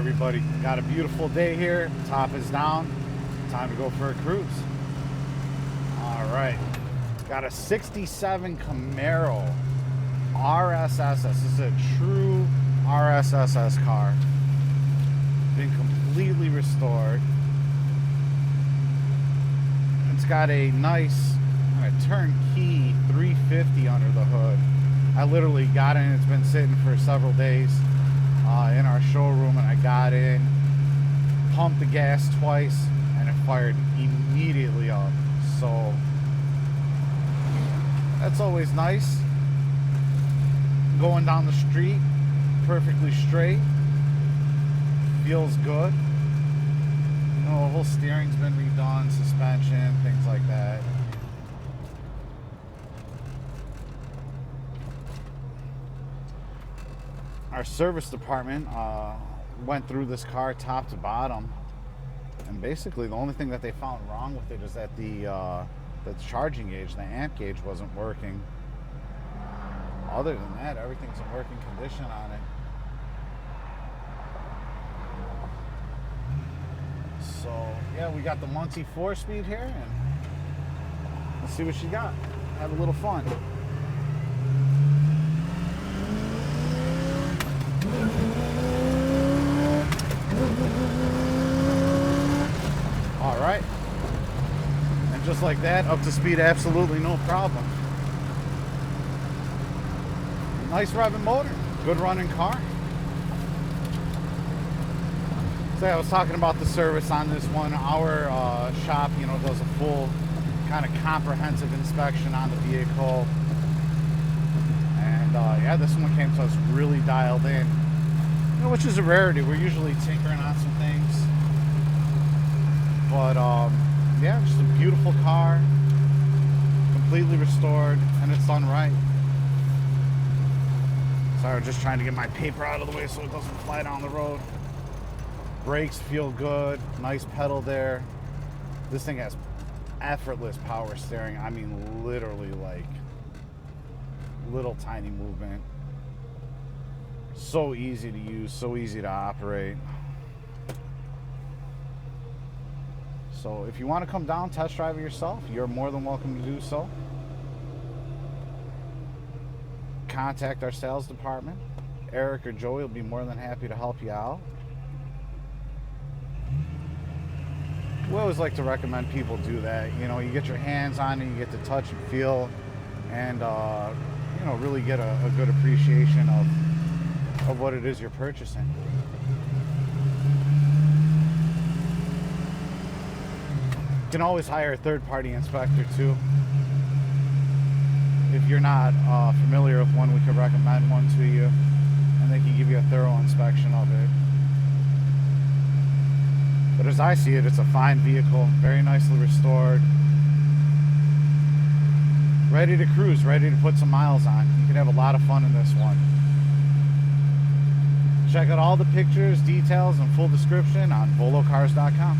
everybody? Got a beautiful day here. Top is down. Time to go for a cruise. All right. Got a 67 Camaro RSSS. This is a true RSSS car. Been completely restored. It's got a nice turnkey 350 under the hood. I literally got in. It's been sitting for several days in our showroom, and I got in, pumped the gas twice, and it fired immediately up. So that's always nice. Going down the street perfectly straight, feels good. You know, the whole steering's been redone, suspension, things like that. Our service department went through this car top to bottom, and basically the only thing that they found wrong with it is that the charging gauge, the amp gauge, wasn't working. Other than that, everything's in working condition on it. So yeah, we got the Muncie 4-speed here, and let's see what she got. Have a little fun. All right, and just like that, up to speed, absolutely no problem. Nice revving motor, good running car. So I was talking about the service on this one. Our shop, you know, does a full kind of comprehensive inspection on the vehicle, and yeah, this one came to us really dialed in, you know, which is a rarity. We're usually tinkering on some things. But yeah, just a beautiful car, completely restored, and it's done right. Sorry, I'm just trying to get my paper out of the way so it doesn't fly down the road. Brakes feel good, nice pedal there. This thing has effortless power steering. I mean, literally like little tiny movement. So easy to use, so easy to operate. So if you want to come down, test drive it yourself, you're more than welcome to do so. Contact our sales department. Eric or Joey will be more than happy to help you out. We always like to recommend people do that. You know, you get your hands on it, you get to touch and feel, and you know, really get a good appreciation of what it is you're purchasing. You can always hire a third-party inspector too. If you're not familiar with one, we can recommend one to you, and they can give you a thorough inspection of it. But as I see it, it's a fine vehicle, very nicely restored, ready to cruise, ready to put some miles on. You can have a lot of fun in this one. Check out all the pictures, details, and full description on volocars.com.